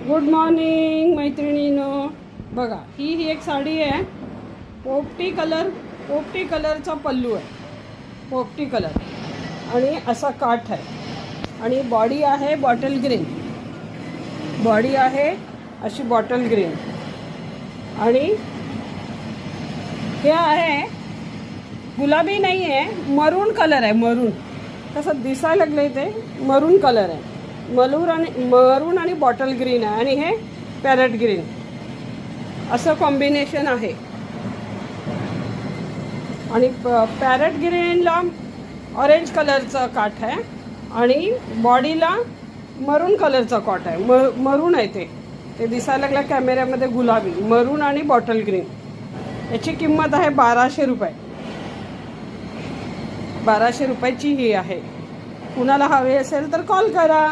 Good morning मैत्रिणीनो. बघा ही एक साडी आहे. पोपटी कलरचा पल्लू आहे. पोपटी कलर आणि असा काठ आहे आणि बॉडी आहे बॉटल ग्रीन. बॉडी आहे अशी बॉटल ग्रीन आणि हे आहे गुलाबी नाही आहे, मरून कलर आहे. मरून कसं दिसायला लागलं ते मरून कलर आहे. मरून आणि बॉटल ग्रीन आहे आणि हे पॅरेट ग्रीन असं कॉम्बिनेशन आहे. आणि पॅरेट ग्रीनला ऑरेंज कलरचा काठ आहे आणि बॉडीला मरून कलरचा काठ आहे. मरून आहे ते दिसायला लागलं कॅमेऱ्यामध्ये गुलाबी. मरून आणि बॉटल ग्रीन. याची किंमत आहे 1200 रुपये. 1200 रुपयाची ही आहे. कुणाला हवे असेल तर कॉल करा.